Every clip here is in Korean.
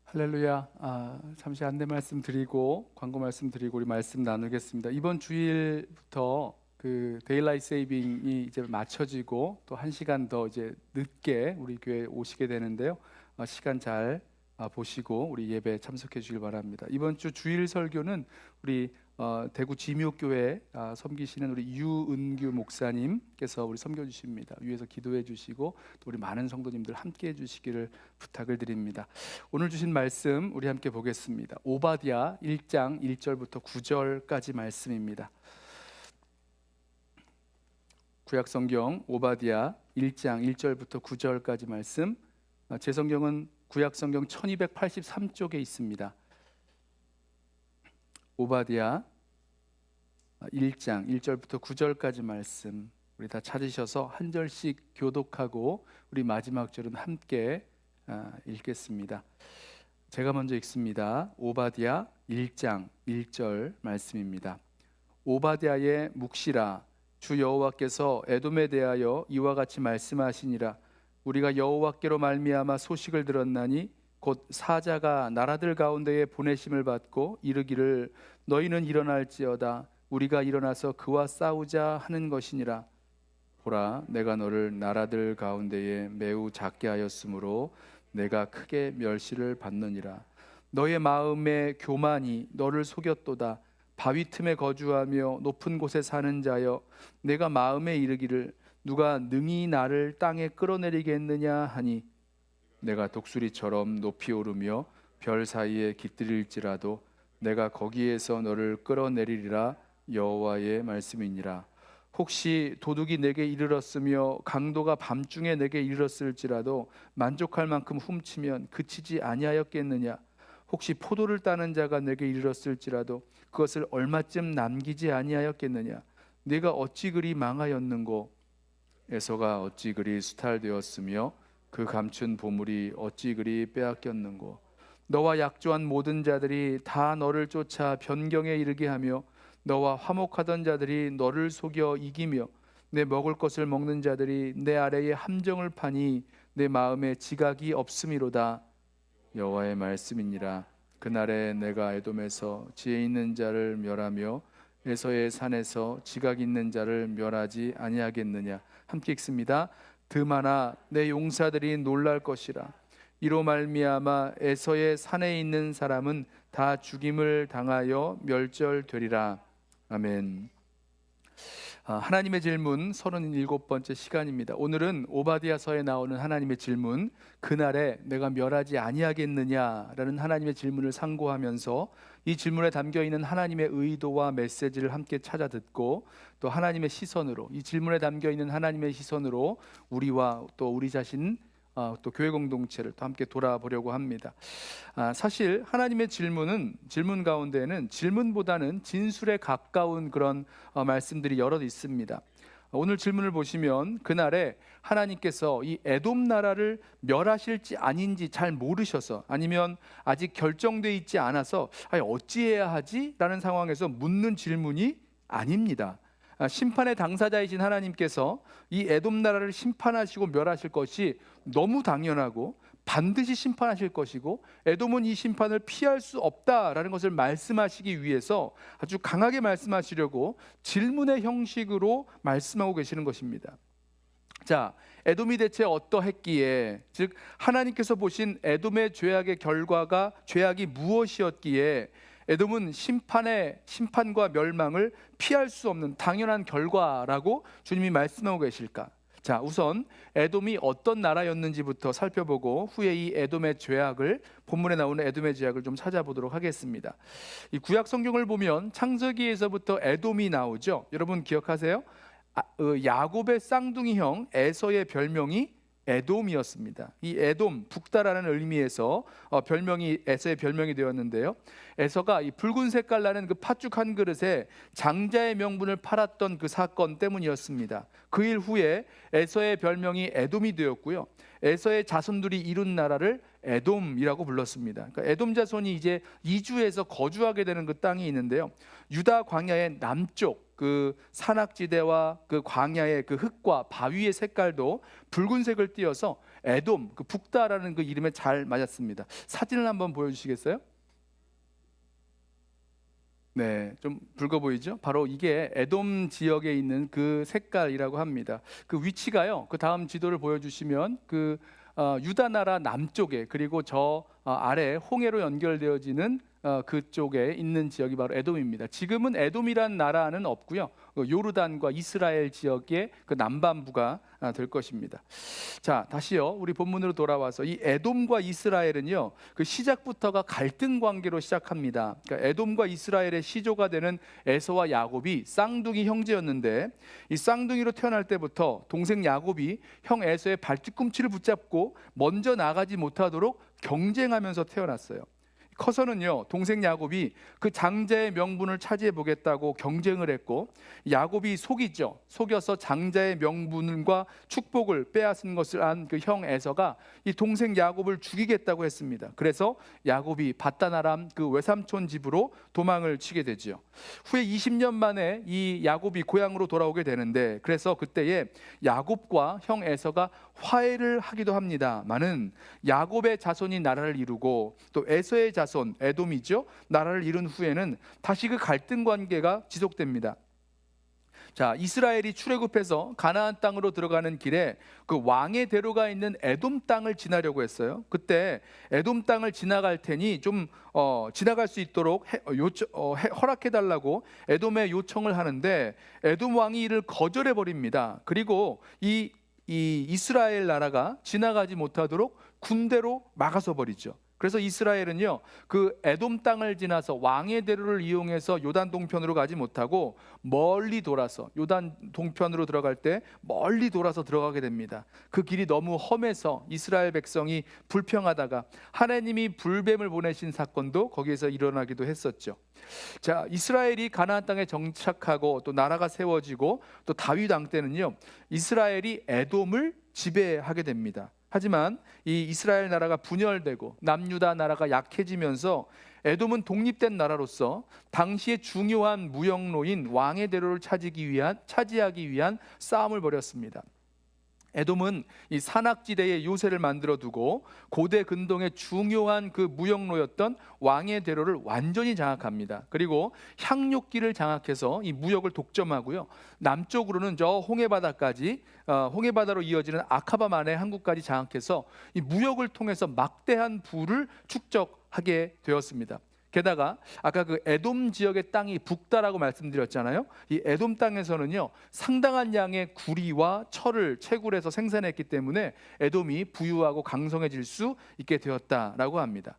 할렐루야. 잠시 안내 말씀 드리고 광고 말씀 드리고 우리 말씀 나누겠습니다. 이번 주일부터 그 데일라이트 세이빙이 이제 맞춰지고 또 1시간 더 이제 늦게 우리 교회에 오시게 되는데요. 시간 잘 보시고 우리 예배 참석해 주길 바랍니다. 이번 주 주일 설교는 우리 대구 지묘교회 섬기시는 우리 유은규 목사님께서 우리 섬겨 주십니다. 위에서 기도해 주시고 또 우리 많은 성도님들 함께 해 주시기를 부탁을 드립니다. 오늘 주신 말씀 우리 함께 보겠습니다. 오바댜 1장 1절부터 9절까지 말씀입니다. 구약성경 오바댜 1장 1절부터 9절까지 말씀, 제 성경은 구약성경 1283쪽에 있습니다. 오바댜 1장 1절부터 9절까지 말씀 우리 다 찾으셔서 한 절씩 교독하고 우리 마지막 절은 함께 읽겠습니다. 제가 먼저 읽습니다. 오바댜 1장 1절 말씀입니다. 오바댜의 묵시라. 주 여호와께서 에돔에 대하여 이와 같이 말씀하시니라. 우리가 여호와께로 말미암아 소식을 들었나니 곧 사자가 나라들 가운데에 보내심을 받고 이르기를 너희는 일어날지어다. 우리가 일어나서 그와 싸우자 하는 것이니라. 보라, 내가 너를 나라들 가운데에 매우 작게 하였으므로 내가 크게 멸시를 받느니라. 너의 마음의 교만이 너를 속였도다. 바위 틈에 거주하며 높은 곳에 사는 자여, 내가 마음에 이르기를 누가 능히 나를 땅에 끌어내리겠느냐 하니 내가 독수리처럼 높이 오르며 별 사이에 깃들일지라도 내가 거기에서 너를 끌어내리리라. 여호와의 말씀이니라. 혹시 도둑이 내게 이르렀으며 강도가 밤중에 내게 이르렀을지라도 만족할 만큼 훔치면 그치지 아니하였겠느냐. 혹시 포도를 따는 자가 내게 이르렀을지라도 그것을 얼마쯤 남기지 아니하였겠느냐. 내가 어찌 그리 망하였는고. 에서가 어찌 그리 수탈되었으며 그 감춘 보물이 어찌 그리 빼앗겼는고. 너와 약조한 모든 자들이 다 너를 쫓아 변경에 이르게 하며 너와 화목하던 자들이 너를 속여 이기며 내 먹을 것을 먹는 자들이 내 아래에 함정을 파니 내 마음에 지각이 없음이로다. 여호와의 말씀이니라. 그날에 내가 에돔에서 지혜 있는 자를 멸하며 에서의 산에서 지각 있는 자를 멸하지 아니하겠느냐. 함께 읽습니다. 드마나 내 용사들이 놀랄 것이라. 이로 말미암아 에서의 산에 있는 사람은 다 죽임을 당하여 멸절되리라. 아멘. 하나님의 질문 37번째 시간입니다. 오늘은 오바댜서에 나오는 하나님의 질문, 그날에 내가 멸하지 아니하겠느냐라는 하나님의 질문을 상고하면서 이 질문에 담겨있는 하나님의 의도와 메시지를 함께 찾아 듣고 또 하나님의 시선으로, 이 질문에 담겨있는 하나님의 시선으로 우리와 또 우리 자신 또 교회 공동체를 또 함께 돌아보려고 합니다. 사실 하나님의 질문 가운데에는 질문보다는 진술에 가까운 그런 말씀들이 여러 있습니다. 오늘 질문을 보시면 그날에 하나님께서 이 에돔 나라를 멸하실지 아닌지 잘 모르셔서, 아니면 아직 결정되어 있지 않아서 어찌해야 하지? 라는 상황에서 묻는 질문이 아닙니다. 심판의 당사자이신 하나님께서 이 에돔 나라를 심판하시고 멸하실 것이 너무 당연하고 반드시 심판하실 것이고 에돔은 이 심판을 피할 수 없다라는 것을 말씀하시기 위해서 아주 강하게 말씀하시려고 질문의 형식으로 말씀하고 계시는 것입니다. 자, 에돔이 대체 어떠했기에, 즉 하나님께서 보신 에돔의 죄악의 결과가, 죄악이 무엇이었기에 에돔은 심판과 멸망을 피할 수 없는 당연한 결과라고 주님이 말씀하고 계실까? 자, 우선 에돔이 어떤 나라였는지부터 살펴보고 후에 이 에돔의 죄악을, 본문에 나오는 에돔의 죄악을 좀 찾아보도록 하겠습니다. 이 구약 성경을 보면 창세기에서부터 에돔이 나오죠. 여러분 기억하세요? 야곱의 쌍둥이 형 에서의 별명이 에돔이었습니다. 이 에돔, 북다라는 의미에서 별명이, 에서의 별명이 되었는데요. 에서가 이 붉은 색깔 나는 그 팥죽 한 그릇에 장자의 명분을 팔았던 그 사건 때문이었습니다. 그 일 후에 에서의 별명이 에돔이 되었고요. 에서의 자손들이 이룬 나라를 에돔이라고 불렀습니다. 그러니까 에돔 자손이 이제 이주해서 거주하게 되는 그 땅이 있는데요. 유다 광야의 남쪽 그 산악지대와 그 광야의 그 흙과 바위의 색깔도 붉은색을 띠어서 에돔, 그 북다라는 그 이름에 잘 맞았습니다. 사진을 한번 보여주시겠어요? 네, 좀 붉어 보이죠? 바로 이게 에돔 지역에 있는 그 색깔이라고 합니다. 그 위치가요. 그 다음 지도를 보여주시면 유다 나라 남쪽에, 그리고 저 아래 홍해로 연결되어지는 그쪽에 있는 지역이 바로 에돔입니다. 지금은 에돔이란 나라는 없고요. 요르단과 이스라엘 지역의 그 남반부가 될 것입니다. 자, 다시요. 우리 본문으로 돌아와서 이 에돔과 이스라엘은요, 그 시작부터가 갈등 관계로 시작합니다. 그러니까 에돔과 이스라엘의 시조가 되는 에서와 야곱이 쌍둥이 형제였는데, 이 쌍둥이로 태어날 때부터 동생 야곱이 형 에서의 발뒤꿈치를 붙잡고 먼저 나가지 못하도록 경쟁하면서 태어났어요. 커서는요, 동생 야곱이 그 장자의 명분을 차지해 보겠다고 경쟁을 했고, 야곱이 속여서 장자의 명분과 축복을 빼앗은 것을 안 그 형 에서가 이 동생 야곱을 죽이겠다고 했습니다. 그래서 야곱이 밧다나람 그 외삼촌 집으로 도망을 치게 되지요. 후에 20년 만에 이 야곱이 고향으로 돌아오게 되는데, 그래서 그때에 야곱과 형 에서가 화해를 하기도 합니다만은, 야곱의 자손이 나라를 이루고 또 에서의 자손 에돔이죠, 나라를 이룬 후에는 다시 그 갈등 관계가 지속됩니다. 자, 이스라엘이 출애굽해서 가나안 땅으로 들어가는 길에 그 왕의 대로가 있는 에돔 땅을 지나려고 했어요. 그때 에돔 땅을 지나갈 테니 좀 지나갈 수 있도록 허락해 달라고 에돔에 요청을 하는데, 에돔 왕이 이를 거절해 버립니다. 그리고 이 이스라엘 나라가 지나가지 못하도록 군대로 막아서 버리죠. 그래서 이스라엘은요, 그 에돔 땅을 지나서 왕의 대로를 이용해서 요단 동편으로 가지 못하고 멀리 돌아서, 요단 동편으로 들어갈 때 멀리 돌아서 들어가게 됩니다. 그 길이 너무 험해서 이스라엘 백성이 불평하다가 하나님이 불뱀을 보내신 사건도 거기에서 일어나기도 했었죠. 자, 이스라엘이 가나안 땅에 정착하고 또 나라가 세워지고 또 다윗 왕 때는요, 이스라엘이 에돔을 지배하게 됩니다. 하지만 이 이스라엘 나라가 분열되고 남유다 나라가 약해지면서 에돔은 독립된 나라로서 당시의 중요한 무역로인 왕의 대로를 차지하기 위한 싸움을 벌였습니다. 에돔은 이 산악지대에 요새를 만들어 두고 고대 근동의 중요한 그 무역로였던 왕의 대로를 완전히 장악합니다. 그리고 향료길을 장악해서 이 무역을 독점하고요, 남쪽으로는 저 홍해바다까지, 홍해바다로 이어지는 아카바만의 항구까지 장악해서 이 무역을 통해서 막대한 부를 축적하게 되었습니다. 게다가 아까 그 에돔 지역의 땅이 북다라고 말씀드렸잖아요. 이 에돔 땅에서는요, 상당한 양의 구리와 철을 채굴해서 생산했기 때문에 에돔이 부유하고 강성해질 수 있게 되었다라고 합니다.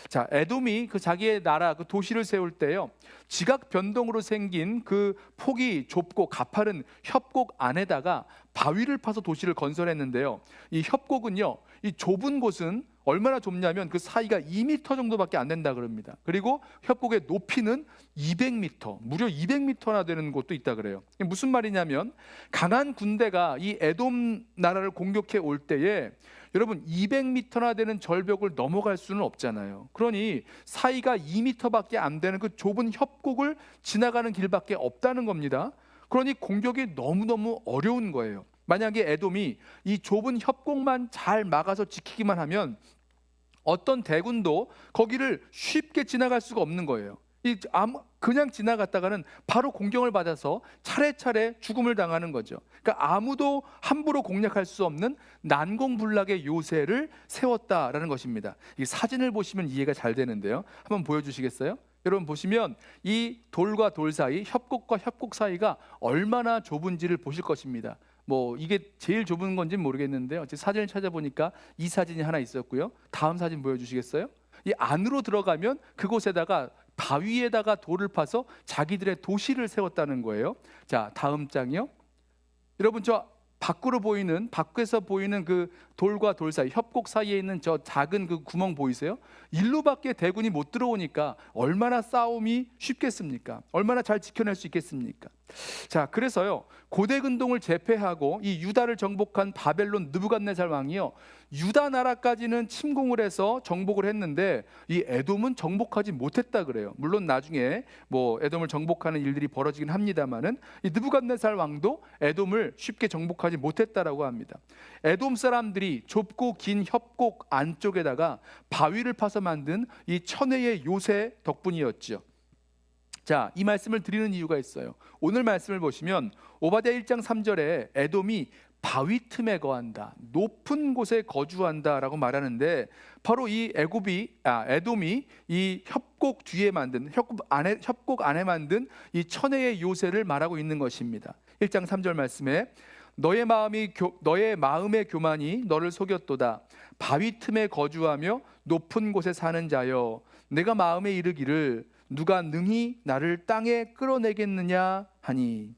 자, 에돔이 그 자기의 나라, 그 도시를 세울 때요, 지각 변동으로 생긴 그 폭이 좁고 가파른 협곡 안에다가 바위를 파서 도시를 건설했는데요, 이 협곡은요, 이 좁은 곳은 얼마나 좁냐면 그 사이가 2m 정도밖에 안 된다 그럽니다. 그리고 협곡의 높이는 200m, 무려 200m나 되는 곳도 있다 그래요. 무슨 말이냐면, 강한 군대가 이 에돔 나라를 공격해 올 때에 여러분 200m나 되는 절벽을 넘어갈 수는 없잖아요. 그러니 사이가 2m밖에 안 되는 그 좁은 협곡을 지나가는 길밖에 없다는 겁니다. 그러니 공격이 너무너무 어려운 거예요. 만약에 에돔이 이 좁은 협곡만 잘 막아서 지키기만 하면 어떤 대군도 거기를 쉽게 지나갈 수가 없는 거예요. 그냥 지나갔다가는 바로 공격을 받아서 차례차례 죽음을 당하는 거죠. 그러니까 아무도 함부로 공략할 수 없는 난공불락의 요새를 세웠다라는 것입니다. 이 사진을 보시면 이해가 잘 되는데요, 한번 보여주시겠어요? 여러분 보시면 이 돌과 돌 사이, 협곡과 협곡 사이가 얼마나 좁은지를 보실 것입니다. 뭐 이게 제일 좁은 건지는 모르겠는데요, 제 사진을 찾아보니까 이 사진이 하나 있었고요. 다음 사진 보여주시겠어요? 이 안으로 들어가면 그곳에다가 바위에다가 돌을 파서 자기들의 도시를 세웠다는 거예요. 자, 다음 장이요. 여러분 저 밖에서 보이는 그 돌과 돌 사이, 협곡 사이에 있는 저 작은 그 구멍 보이세요? 일로밖에 대군이 못 들어오니까 얼마나 싸움이 쉽겠습니까? 얼마나 잘 지켜낼 수 있겠습니까? 자, 그래서요, 고대 근동을 제패하고 이 유다를 정복한 바벨론 느부갓네살 왕이요, 유다 나라까지는 침공을 해서 정복을 했는데 이 에돔은 정복하지 못했다 그래요. 물론 나중에 뭐 에돔을 정복하는 일들이 벌어지긴 합니다만은 이 느부갓네살 왕도 에돔을 쉽게 정복하지 못했다라고 합니다. 에돔 사람들이 좁고 긴 협곡 안쪽에다가 바위를 파서 만든 이 천혜의 요새 덕분이었죠. 자, 이 말씀을 드리는 이유가 있어요. 오늘 말씀을 보시면 오바댜 1장 3절에 에돔이 바위 틈에 거한다, 높은 곳에 거주한다라고 말하는데 바로 이 에돔이 이 협곡 뒤에 만든 협곡 안에 만든 이 천혜의 요새를 말하고 있는 것입니다. 1장 3절 말씀에 너의 마음의 교만이 너를 속였도다. 바위 틈에 거주하며 높은 곳에 사는 자여, 내가 마음에 이르기를 누가 능히 나를 땅에 끌어내겠느냐 하니.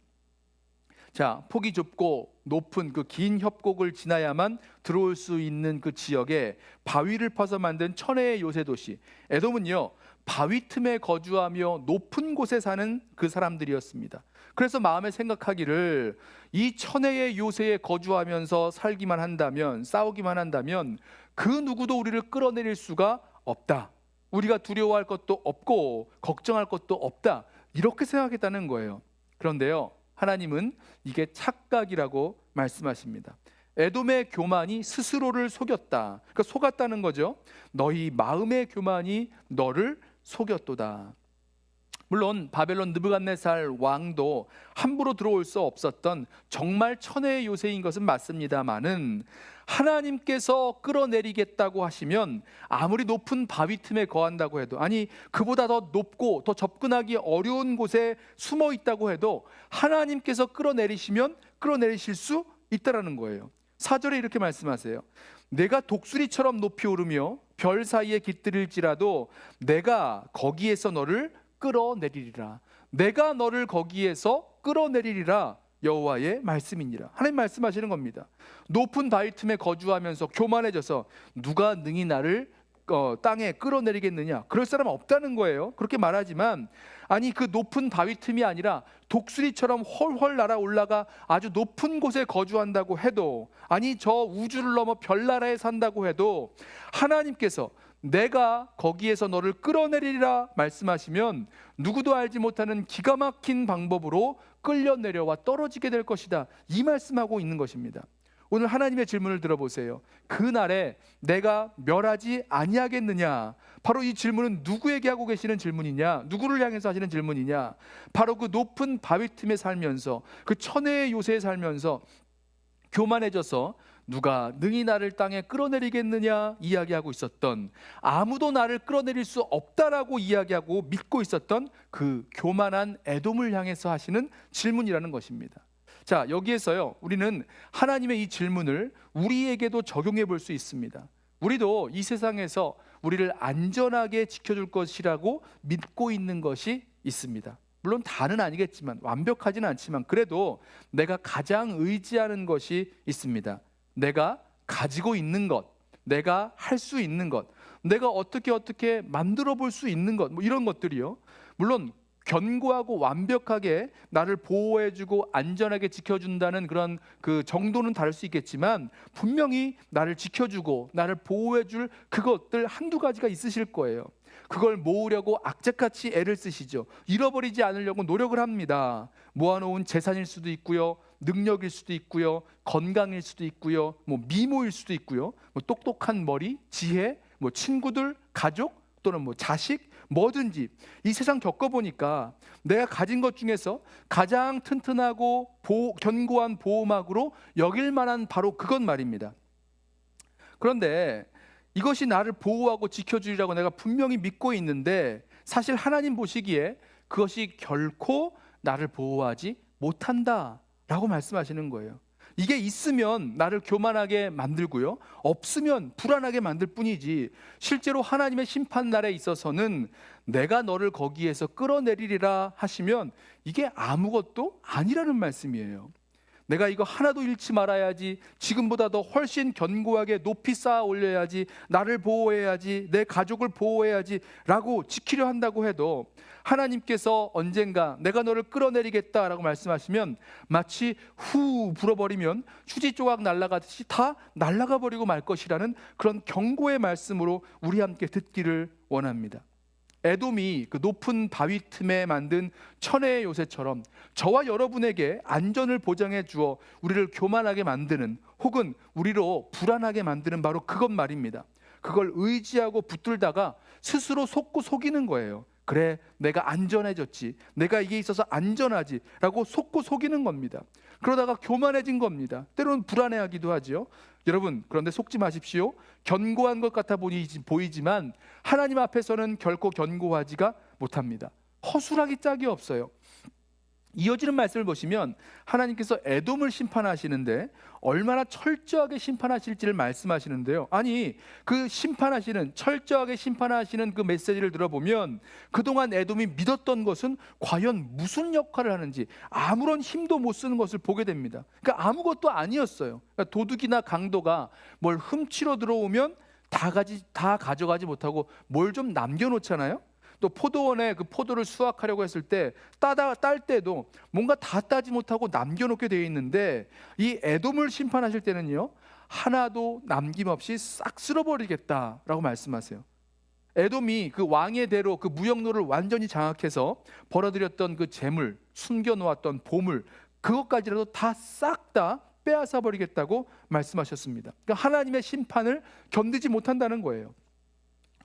자, 폭이 좁고 높은 그 긴 협곡을 지나야만 들어올 수 있는 그 지역에 바위를 파서 만든 천혜의 요새 도시 에돔은요, 바위 틈에 거주하며 높은 곳에 사는 그 사람들이었습니다. 그래서 마음에 생각하기를 이 천혜의 요새에 거주하면서 살기만 한다면, 싸우기만 한다면 그 누구도 우리를 끌어내릴 수가 없다. 우리가 두려워할 것도 없고 걱정할 것도 없다, 이렇게 생각했다는 거예요. 그런데요, 하나님은 이게 착각이라고 말씀하십니다. 에돔의 교만이 스스로를 속였다. 그러니까 속았다는 거죠. 너희 마음의 교만이 너를 속였도다. 물론 바벨론 느부갓네살 왕도 함부로 들어올 수 없었던 정말 천혜의 요새인 것은 맞습니다만은 하나님께서 끌어내리겠다고 하시면 아무리 높은 바위 틈에 거한다고 해도, 아니 그보다 더 높고 더 접근하기 어려운 곳에 숨어 있다고 해도 하나님께서 끌어내리시면 끌어내리실 수 있다라는 거예요. 4절에 이렇게 말씀하세요. 내가 독수리처럼 높이 오르며 별 사이에 깃들일지라도 내가 거기에서 너를 끌어내리리라. 내가 너를 거기에서 끌어내리리라. 여호와의 말씀이니라. 하나님 말씀하시는 겁니다. 높은 바위 틈에 거주하면서 교만해져서 누가 능히 나를 땅에 끌어내리겠느냐, 그럴 사람은 없다는 거예요. 그렇게 말하지만 아니 그 높은 바위 틈이 아니라 독수리처럼 훨훨 날아 올라가 아주 높은 곳에 거주한다고 해도, 아니 저 우주를 넘어 별나라에 산다고 해도 하나님께서 내가 거기에서 너를 끌어내리리라 말씀하시면 누구도 알지 못하는 기가 막힌 방법으로 끌려 내려와 떨어지게 될 것이다, 이 말씀하고 있는 것입니다. 오늘 하나님의 질문을 들어보세요. 그날에 내가 멸하지 아니하겠느냐? 바로 이 질문은 누구에게 하고 계시는 질문이냐? 누구를 향해서 하시는 질문이냐? 바로 그 높은 바위 틈에 살면서, 그 천혜의 요새에 살면서 교만해져서 누가 능히 나를 땅에 끌어내리겠느냐 이야기하고 있었던, 아무도 나를 끌어내릴 수 없다라고 이야기하고 믿고 있었던 그 교만한 에돔을 향해서 하시는 질문이라는 것입니다. 자, 여기에서요, 우리는 하나님의 이 질문을 우리에게도 적용해 볼 수 있습니다. 우리도 이 세상에서 우리를 안전하게 지켜줄 것이라고 믿고 있는 것이 있습니다. 물론 다는 아니겠지만, 완벽하지는 않지만 그래도 내가 가장 의지하는 것이 있습니다. 내가 가지고 있는 것, 내가 할 수 있는 것, 내가 어떻게 만들어 볼 수 있는 것, 뭐 이런 것들이요, 물론 견고하고 완벽하게 나를 보호해주고 안전하게 지켜준다는 그런 그 정도는 다를 수 있겠지만 분명히 나를 지켜주고 나를 보호해줄 그것들 한두 가지가 있으실 거예요. 그걸 모으려고 악착같이 애를 쓰시죠. 잃어버리지 않으려고 노력을 합니다. 모아놓은 재산일 수도 있고요, 능력일 수도 있고요, 건강일 수도 있고요, 뭐 미모일 수도 있고요, 뭐 똑똑한 머리, 지혜, 뭐 친구들, 가족 또는 뭐 자식, 뭐든지 이 세상 겪어보니까 내가 가진 것 중에서 가장 튼튼하고 견고한 보호막으로 여길 만한 바로 그것 말입니다. 그런데 이것이 나를 보호하고 지켜주리라고 내가 분명히 믿고 있는데 사실 하나님 보시기에 그것이 결코 나를 보호하지 못한다라고 말씀하시는 거예요. 이게 있으면 나를 교만하게 만들고요, 없으면 불안하게 만들 뿐이지 실제로 하나님의 심판날에 있어서는 내가 너를 거기에서 끌어내리리라 하시면 이게 아무것도 아니라는 말씀이에요. 내가 이거 하나도 잃지 말아야지, 지금보다 더 훨씬 견고하게 높이 쌓아 올려야지, 나를 보호해야지, 내 가족을 보호해야지 라고 지키려 한다고 해도 하나님께서 언젠가 내가 너를 끌어내리겠다라고 말씀하시면 마치 후 불어버리면 휴지 조각 날아가듯이 다 날아가 버리고 말 것이라는 그런 경고의 말씀으로 우리 함께 듣기를 원합니다. 에돔이 그 높은 바위 틈에 만든 천혜의 요새처럼 저와 여러분에게 안전을 보장해 주어 우리를 교만하게 만드는, 혹은 우리로 불안하게 만드는 바로 그것 말입니다. 그걸 의지하고 붙들다가 스스로 속고 속이는 거예요. 그래, 내가 안전해졌지, 내가 이게 있어서 안전하지 라고 속고 속이는 겁니다. 그러다가 교만해진 겁니다. 때로는 불안해하기도 하죠. 여러분, 그런데 속지 마십시오. 견고한 것 같아 보이지만 하나님 앞에서는 결코 견고하지가 못합니다. 허술하기 짝이 없어요. 이어지는 말씀을 보시면 하나님께서 에돔을 심판하시는데 얼마나 철저하게 심판하실지를 말씀하시는데요. 아니, 그 철저하게 심판하시는 그 메시지를 들어보면 그동안 에돔이 믿었던 것은 과연 무슨 역할을 하는지 아무런 힘도 못 쓰는 것을 보게 됩니다. 그러니까 아무것도 아니었어요. 그러니까 도둑이나 강도가 뭘 훔치러 들어오면 다 가져가지 못하고 뭘 좀 남겨놓잖아요. 또 포도원에 그 포도를 수확하려고 했을 때 딸 때도 뭔가 다 따지 못하고 남겨놓게 되어 있는데, 이 에돔을 심판하실 때는요, 하나도 남김없이 싹 쓸어버리겠다라고 말씀하세요. 에돔이 그 왕의 대로 그 무역로를 완전히 장악해서 벌어들였던 그 재물, 숨겨놓았던 보물, 그것까지라도 다 싹 다 빼앗아 버리겠다고 말씀하셨습니다. 그러니까 하나님의 심판을 견디지 못한다는 거예요.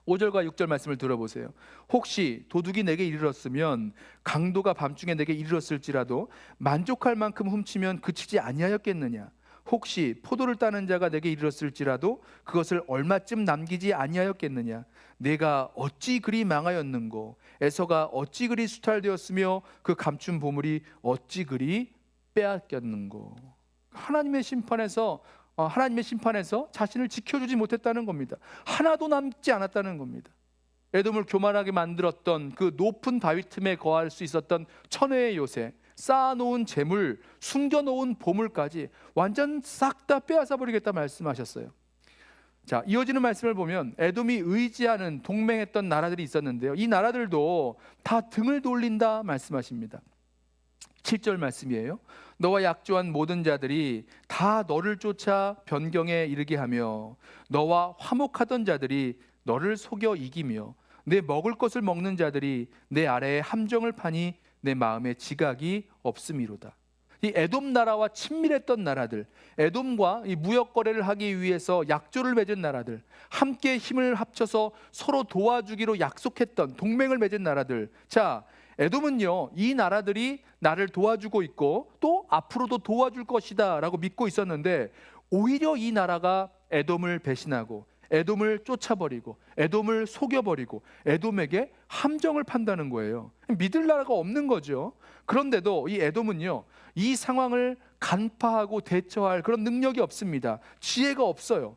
5절과 6절 말씀을 들어보세요. 혹시 도둑이 내게 이르렀으면 강도가 밤중에 내게 이르렀을지라도 만족할 만큼 훔치면 그치지 아니하였겠느냐. 혹시 포도를 따는 자가 내게 이르렀을지라도 그것을 얼마쯤 남기지 아니하였겠느냐. 내가 어찌 그리 망하였는고, 에서가 어찌 그리 수탈되었으며 그 감춘 보물이 어찌 그리 빼앗겼는고. 하나님의 심판에서 자신을 지켜주지 못했다는 겁니다. 하나도 남지 않았다는 겁니다. 에돔을 교만하게 만들었던 그 높은 바위 틈에 거할 수 있었던 천혜의 요새, 쌓아놓은 재물, 숨겨놓은 보물까지 완전 싹 다 빼앗아 버리겠다 말씀하셨어요. 자, 이어지는 말씀을 보면 에돔이 의지하는 동맹했던 나라들이 있었는데요, 이 나라들도 다 등을 돌린다 말씀하십니다. 7절 말씀이에요. 너와 약조한 모든 자들이 다 너를 쫓아 변경에 이르게 하며 너와 화목하던 자들이 너를 속여 이기며 내 먹을 것을 먹는 자들이 내 아래에 함정을 파니 내 마음에 지각이 없음이로다. 이 에돔 나라와 친밀했던 나라들, 에돔과 이 무역 거래를 하기 위해서 약조를 맺은 나라들, 함께 힘을 합쳐서 서로 도와주기로 약속했던 동맹을 맺은 나라들. 자, 에돔은요, 이 나라들이 나를 도와주고 있고 또 앞으로도 도와줄 것이다 라고 믿고 있었는데, 오히려 이 나라가 에돔을 배신하고 에돔을 쫓아버리고 에돔을 속여버리고 에돔에게 함정을 판다는 거예요. 믿을 나라가 없는 거죠. 그런데도 이 에돔은요, 이 상황을 간파하고 대처할 그런 능력이 없습니다. 지혜가 없어요.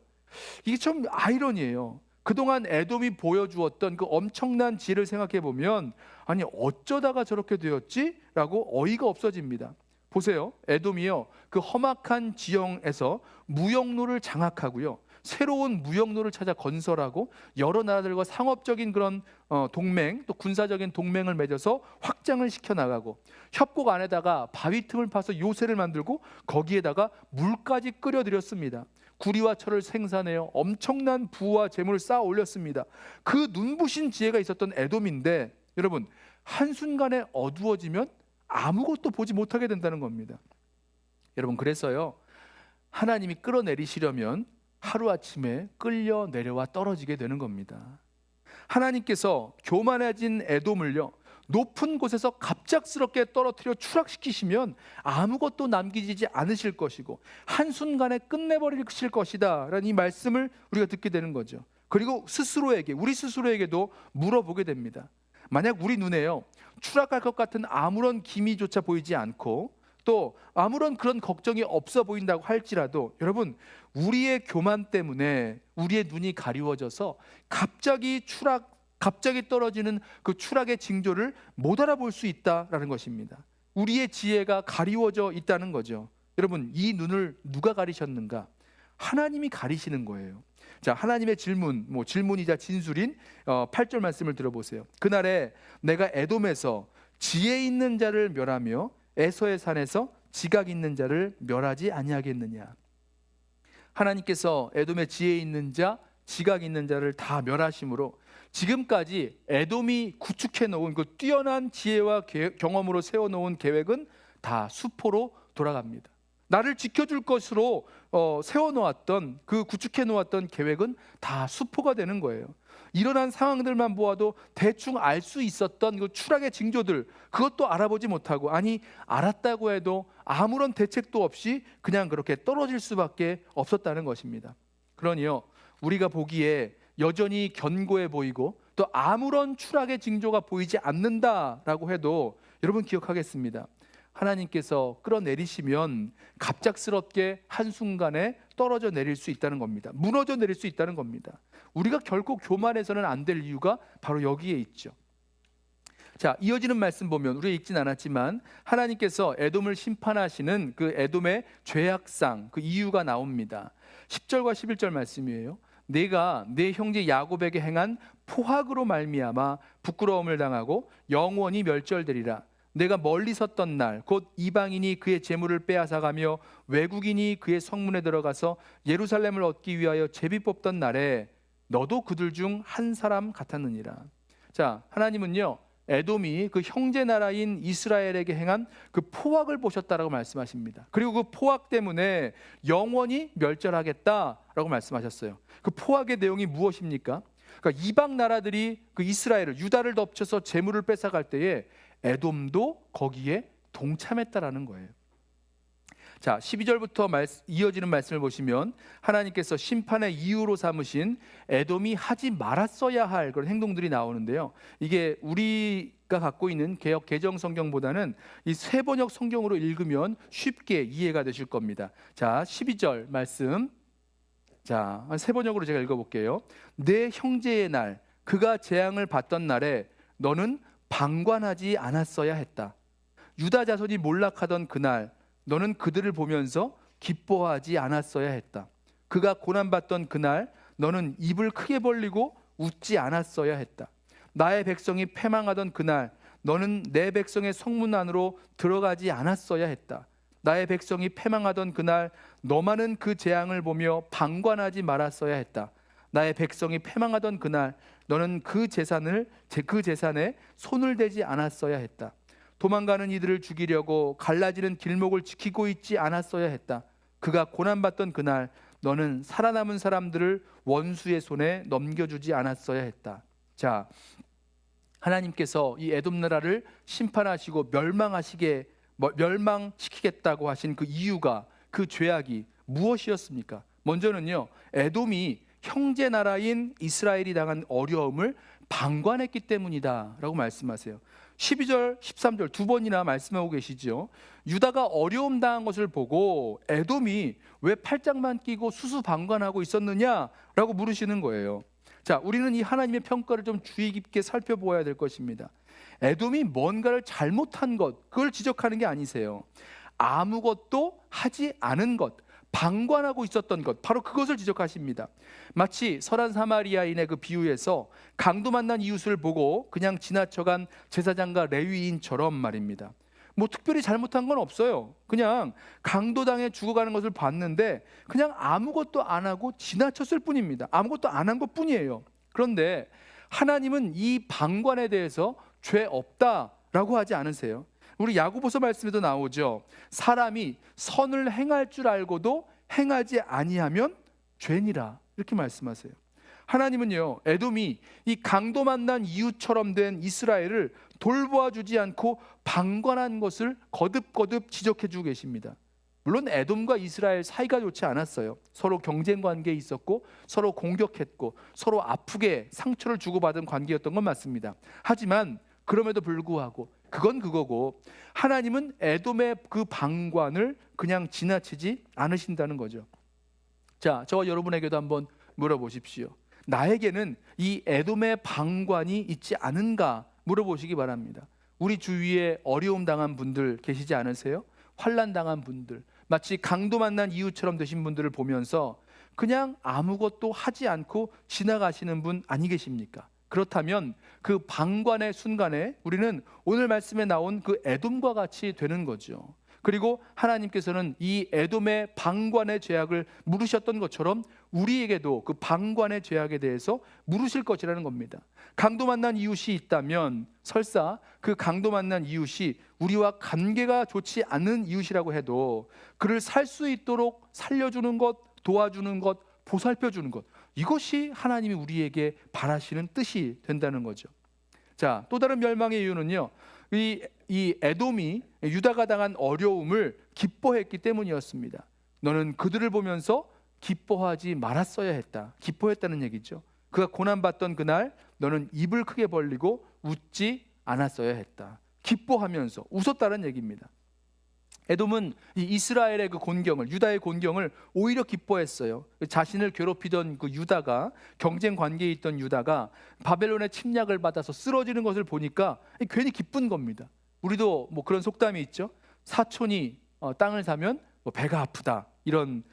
이게 참 아이러니예요. 그동안 에돔이 보여주었던 그 엄청난 지혜를 생각해 보면, 아니 어쩌다가 저렇게 되었지? 라고 어이가 없어집니다. 보세요. 에돔이요, 그 험악한 지형에서 무역로를 장악하고요, 새로운 무역로를 찾아 건설하고 여러 나라들과 상업적인 그런 동맹, 또 군사적인 동맹을 맺어서 확장을 시켜나가고, 협곡 안에다가 바위 틈을 파서 요새를 만들고 거기에다가 물까지 끓여들였습니다. 구리와 철을 생산해요. 엄청난 부와 재물을 쌓아 올렸습니다. 그 눈부신 지혜가 있었던 에돔인데, 여러분, 한순간에 어두워지면 아무것도 보지 못하게 된다는 겁니다. 여러분, 그래서요, 하나님이 끌어내리시려면 하루아침에 끌려 내려와 떨어지게 되는 겁니다. 하나님께서 교만해진 에돔을요, 높은 곳에서 갑작스럽게 떨어뜨려 추락시키시면 아무것도 남기지 않으실 것이고 한순간에 끝내버리실 것이다 라는 이 말씀을 우리가 듣게 되는 거죠. 그리고 우리 스스로에게도 물어보게 됩니다. 만약 우리 눈에요, 추락할 것 같은 아무런 기미조차 보이지 않고 또 아무런 그런 걱정이 없어 보인다고 할지라도, 여러분, 우리의 교만 때문에 우리의 눈이 가리워져서 갑자기 떨어지는 그 추락의 징조를 못 알아볼 수 있다라는 것입니다. 우리의 지혜가 가리워져 있다는 거죠. 여러분, 이 눈을 누가 가리셨는가? 하나님이 가리시는 거예요. 자, 하나님의 질문, 질문이자 진술인 8절 말씀을 들어보세요. 그날에 내가 에돔에서 지혜 있는 자를 멸하며 에서의 산에서 지각 있는 자를 멸하지 아니하겠느냐. 하나님께서 에돔의 지혜 있는 자, 지각 있는 자를 다 멸하심으로 지금까지 에돔이 구축해 놓은 그 뛰어난 지혜와 경험으로 세워놓은 계획은 다 수포로 돌아갑니다. 나를 지켜줄 것으로 세워놓았던, 그 구축해 놓았던 계획은 다 수포가 되는 거예요. 일어난 상황들만 보아도 대충 알 수 있었던 그 추락의 징조들, 그것도 알아보지 못하고, 아니 알았다고 해도 아무런 대책도 없이 그냥 그렇게 떨어질 수밖에 없었다는 것입니다. 그러니요, 우리가 보기에 여전히 견고해 보이고 또 아무런 추락의 징조가 보이지 않는다라고 해도 여러분 기억하겠습니다. 하나님께서 끌어내리시면 갑작스럽게 한순간에 떨어져 내릴 수 있다는 겁니다. 무너져 내릴 수 있다는 겁니다. 우리가 결코 교만해서는 안 될 이유가 바로 여기에 있죠. 자, 이어지는 말씀 보면 우리가 읽진 않았지만 하나님께서 에돔을 심판하시는 그 에돔의 죄악상, 그 이유가 나옵니다. 10절과 11절 말씀이에요. 내가 내 형제 야곱에게 행한 포악으로 말미암아 부끄러움을 당하고 영원히 멸절되리라. 내가 멀리 섰던 날 곧 이방인이 그의 재물을 빼앗아가며 외국인이 그의 성문에 들어가서 예루살렘을 얻기 위하여 제비 뽑던 날에 너도 그들 중 한 사람 같았느니라. 자, 하나님은요, 에돔이 그 형제 나라인 이스라엘에게 행한 그 포악을 보셨다라고 말씀하십니다. 그리고 그 포악 때문에 영원히 멸절하겠다라고 말씀하셨어요. 그 포악의 내용이 무엇입니까? 그러니까 이방 나라들이 그 이스라엘을, 유다를 덮쳐서 재물을 뺏어갈 때에 에돔도 거기에 동참했다라는 거예요. 자, 12절부터 이어지는 말씀을 보시면 하나님께서 심판의 이유로 삼으신 에돔이 하지 말았어야 할 그런 행동들이 나오는데요. 이게 우리가 갖고 있는 개역 개정 성경보다는 이 세번역 성경으로 읽으면 쉽게 이해가 되실 겁니다. 자, 12절 말씀. 자, 세번역으로 제가 읽어볼게요. 내 형제의 날, 그가 재앙을 받던 날에 너는 방관하지 않았어야 했다. 유다 자손이 몰락하던 그날 너는 그들을 보면서 기뻐하지 않았어야 했다. 그가 고난받던 그날 너는 입을 크게 벌리고 웃지 않았어야 했다. 나의 백성이 패망하던 그날 너는 내 백성의 성문 안으로 들어가지 않았어야 했다. 나의 백성이 패망하던 그날 너만은 그 재앙을 보며 방관하지 말았어야 했다. 나의 백성이 패망하던 그날 너는 그 재산에 손을 대지 않았어야 했다. 도망가는 이들을 죽이려고 갈라지는 길목을 지키고 있지 않았어야 했다. 그가 고난받던 그날 너는 살아남은 사람들을 원수의 손에 넘겨주지 않았어야 했다. 자, 하나님께서 이 에돔 나라를 심판하시고 멸망시키겠다고 하신 그 이유가, 그 죄악이 무엇이었습니까? 먼저는요, 에돔이 형제 나라인 이스라엘이 당한 어려움을 방관했기 때문이다 라고 말씀하세요. 12절, 13절 두 번이나 말씀하고 계시죠. 유다가 어려움 당한 것을 보고 에돔이 왜 팔짱만 끼고 수수방관하고 있었느냐라고 물으시는 거예요. 자, 우리는 이 하나님의 평가를 좀 주의 깊게 살펴보아야 될 것입니다. 에돔이 뭔가를 잘못한 것, 그걸 지적하는 게 아니세요. 아무것도 하지 않은 것, 방관하고 있었던 것, 바로 그것을 지적하십니다. 마치 설한 사마리아인의 그 비유에서 강도 만난 이웃을 보고 그냥 지나쳐간 제사장과 레위인처럼 말입니다. 특별히 잘못한 건 없어요. 그냥 강도당해 죽어가는 것을 봤는데 그냥 아무것도 안 하고 지나쳤을 뿐입니다. 아무것도 안 한 것뿐이에요. 그런데 하나님은 이 방관에 대해서 죄 없다라고 하지 않으세요. 우리 야고보서 말씀에도 나오죠. 사람이 선을 행할 줄 알고도 행하지 아니하면 죄니라, 이렇게 말씀하세요. 하나님은요, 에돔이 이 강도 만난 이웃처럼 된 이스라엘을 돌보아 주지 않고 방관한 것을 거듭거듭 지적해 주고 계십니다. 물론 에돔과 이스라엘 사이가 좋지 않았어요. 서로 경쟁 관계에 있었고 서로 공격했고 서로 아프게 상처를 주고받은 관계였던 건 맞습니다. 하지만 그럼에도 불구하고 그건 그거고, 하나님은 에돔의 그 방관을 그냥 지나치지 않으신다는 거죠. 자, 저와 여러분에게도 한번 물어보십시오. 나에게는 이 에돔의 방관이 있지 않은가 물어보시기 바랍니다. 우리 주위에 어려움 당한 분들 계시지 않으세요? 환난 당한 분들, 마치 강도 만난 이유처럼 되신 분들을 보면서 그냥 아무것도 하지 않고 지나가시는 분 아니 계십니까? 그렇다면 그 방관의 순간에 우리는 오늘 말씀에 나온 그 에돔과 같이 되는 거죠. 그리고 하나님께서는 이 에돔의 방관의 죄악을 물으셨던 것처럼 우리에게도 그 방관의 죄악에 대해서 물으실 것이라는 겁니다. 강도 만난 이웃이 있다면 설사 그 강도 만난 이웃이 우리와 관계가 좋지 않은 이웃이라고 해도 그를 살 수 있도록 살려주는 것, 도와주는 것, 보살펴주는 것, 이것이 하나님이 우리에게 바라시는 뜻이 된다는 거죠. 자, 또 다른 멸망의 이유는요, 이 에돔이 유다가 당한 어려움을 기뻐했기 때문이었습니다. 너는 그들을 보면서 기뻐하지 말았어야 했다. 기뻐했다는 얘기죠. 그가 고난받던 그날 너는 입을 크게 벌리고 웃지 않았어야 했다. 기뻐하면서 웃었다는 얘기입니다. 에돔은 이 이스라엘의 그 곤경을, 유다의 곤경을 오히려 기뻐했어요. 자신을 괴롭히던 그 유다가, 경쟁 관계에 있던 유다가 바벨론의 침략을 받아서 쓰러지는 것을 보니까 괜히 기쁜 겁니다. 우리도 뭐 그런 속담이 있죠. 사촌이 땅을 사면 뭐 배가 아프다, 이런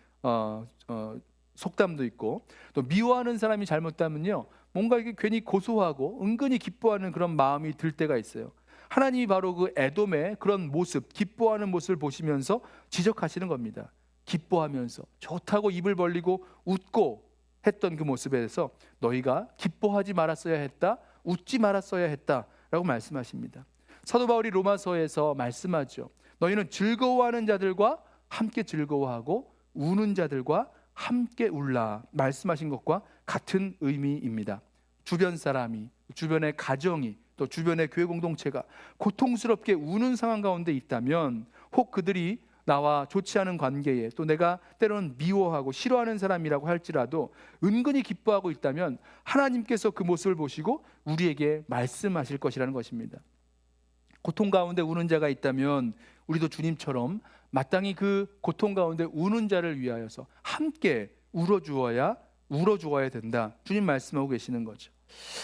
속담도 있고, 또 미워하는 사람이 잘못하면요, 뭔가 이게 괜히 고소하고 은근히 기뻐하는 그런 마음이 들 때가 있어요. 하나님이 바로 그 에돔의 그런 모습, 기뻐하는 모습을 보시면서 지적하시는 겁니다. 기뻐하면서 좋다고 입을 벌리고 웃고 했던 그 모습에 대해서 너희가 기뻐하지 말았어야 했다, 웃지 말았어야 했다라고 말씀하십니다. 사도 바울이 로마서에서 말씀하죠. 너희는 즐거워하는 자들과 함께 즐거워하고 우는 자들과 함께 울라, 말씀하신 것과 같은 의미입니다. 주변 사람이, 주변의 가정이, 또 주변의 교회 공동체가 고통스럽게 우는 상황 가운데 있다면, 혹 그들이 나와 좋지 않은 관계에, 또 내가 때로는 미워하고 싫어하는 사람이라고 할지라도 은근히 기뻐하고 있다면 하나님께서 그 모습을 보시고 우리에게 말씀하실 것이라는 것입니다. 고통 가운데 우는 자가 있다면 우리도 주님처럼 마땅히 그 고통 가운데 우는 자를 위하여서 함께 울어주어야 된다, 주님 말씀하고 계시는 거죠.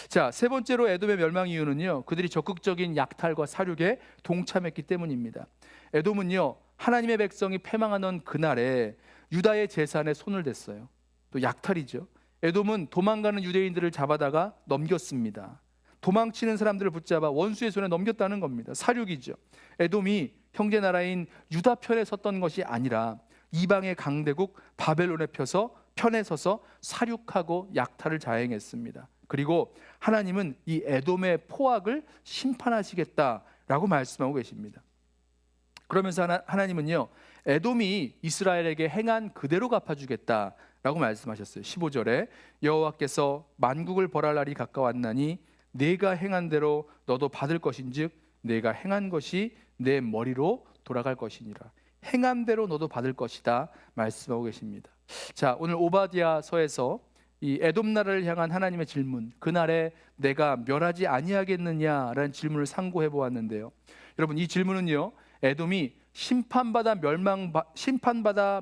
자, 세 번째로 에돔의 멸망 이유는요, 그들이 적극적인 약탈과 사륙에 동참했기 때문입니다. 에돔은요, 하나님의 백성이 패망하던 그날에 유다의 재산에 손을 댔어요. 또 약탈이죠. 에돔은 도망가는 유대인들을 잡아다가 넘겼습니다. 도망치는 사람들을 붙잡아 원수의 손에 넘겼다는 겁니다. 사륙이죠. 에돔이 형제 나라인 유다 편에 섰던 것이 아니라 이방의 강대국 바벨론의 편에 서서 사륙하고 약탈을 자행했습니다. 그리고 하나님은 이 에돔의 포악을 심판하시겠다라고 말씀하고 계십니다. 그러면서 하나님은요, 에돔이 이스라엘에게 행한 그대로 갚아주겠다라고 말씀하셨어요. 15절에 여호와께서 만국을 벌할 날이 가까웠나니 내가 행한 대로 너도 받을 것인즉 내가 행한 것이 내 머리로 돌아갈 것이니라. 행한 대로 너도 받을 것이다 말씀하고 계십니다. 자, 오늘 오바댜서에서 이 에돔 나라를 향한 하나님의 질문, 그날에 내가 멸하지 아니하겠느냐라는 질문을 상고해 보았는데요. 여러분, 이 질문은요, 에돔이 심판받아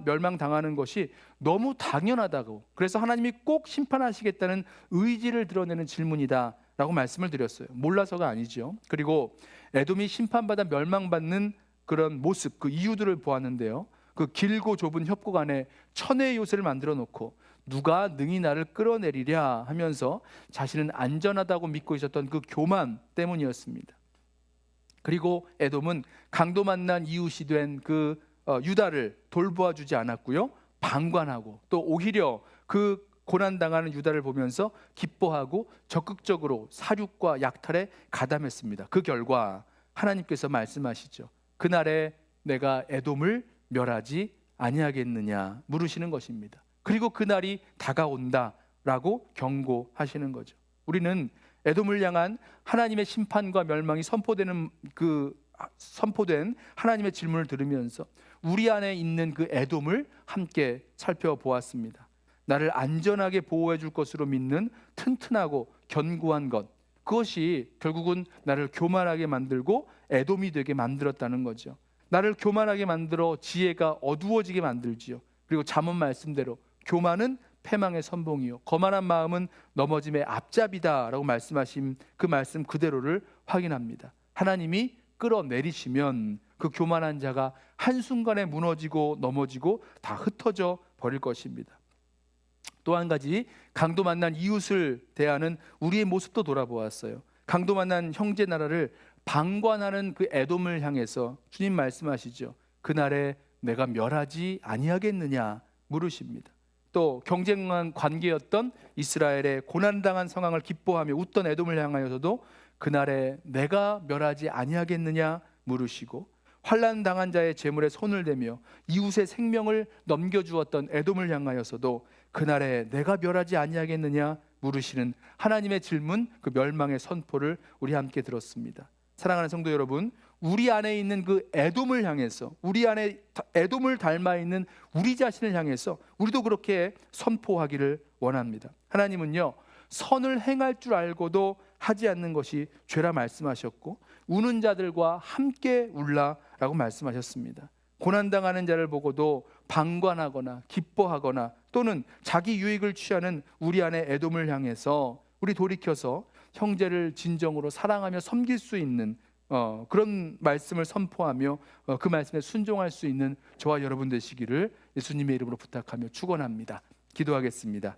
멸망당하는 것이 너무 당연하다고, 그래서 하나님이 꼭 심판하시겠다는 의지를 드러내는 질문이다 라고 말씀을 드렸어요. 몰라서가 아니죠. 그리고 에돔이 심판받아 멸망받는 그런 모습, 그 이유들을 보았는데요, 그 길고 좁은 협곡 안에 천혜의 요새를 만들어 놓고 누가 능히 나를 끌어내리랴 하면서 자신은 안전하다고 믿고 있었던 그 교만 때문이었습니다. 그리고 에돔은 강도 만난 이웃이 된 그 유다를 돌보아 주지 않았고요, 방관하고 또 오히려 그 고난당하는 유다를 보면서 기뻐하고 적극적으로 사륙과 약탈에 가담했습니다. 그 결과 하나님께서 말씀하시죠. 그날에 내가 에돔을 멸하지 아니하겠느냐 물으시는 것입니다. 그리고 그날이 다가온다라고 경고하시는 거죠. 우리는 에돔을 향한 하나님의 심판과 멸망이 선포된 하나님의 질문을 들으면서 우리 안에 있는 그 에돔을 함께 살펴보았습니다. 나를 안전하게 보호해 줄 것으로 믿는 튼튼하고 견고한 것, 그것이 결국은 나를 교만하게 만들고 에돔이 되게 만들었다는 거죠. 나를 교만하게 만들어 지혜가 어두워지게 만들지요. 그리고 잠언 말씀대로 교만은 패망의 선봉이요 거만한 마음은 넘어짐의 앞잡이다라고 말씀하신 그 말씀 그대로를 확인합니다. 하나님이 끌어내리시면 그 교만한 자가 한순간에 무너지고 넘어지고 다 흩어져 버릴 것입니다. 또 한 가지, 강도 만난 이웃을 대하는 우리의 모습도 돌아보았어요. 강도 만난 형제 나라를 방관하는 그 에돔을 향해서 주님 말씀하시죠. 그날에 내가 멸하지 아니하겠느냐 물으십니다. 또 경쟁한 관계였던 이스라엘의 고난당한 상황을 기뻐하며 웃던 에돔을 향하여서도 그날에 내가 멸하지 아니하겠느냐 물으시고, 환난 당한 자의 재물에 손을 대며 이웃의 생명을 넘겨주었던 에돔을 향하여서도 그날에 내가 멸하지 아니하겠느냐 물으시는 하나님의 질문, 그 멸망의 선포를 우리 함께 들었습니다. 사랑하는 성도 여러분, 우리 안에 있는 그 에돔을 향해서, 우리 안에 에돔을 닮아 있는 우리 자신을 향해서 우리도 그렇게 선포하기를 원합니다. 하나님은요, 선을 행할 줄 알고도 하지 않는 것이 죄라 말씀하셨고, 우는 자들과 함께 울라라고 말씀하셨습니다. 고난당하는 자를 보고도 방관하거나 기뻐하거나 또는 자기 유익을 취하는 우리 안에 에돔을 향해서 우리 돌이켜서 형제를 진정으로 사랑하며 섬길 수 있는 그런 말씀을 선포하며 그 말씀에 순종할 수 있는 저와 여러분 되시기를 예수님의 이름으로 부탁하며 축원합니다. 기도하겠습니다.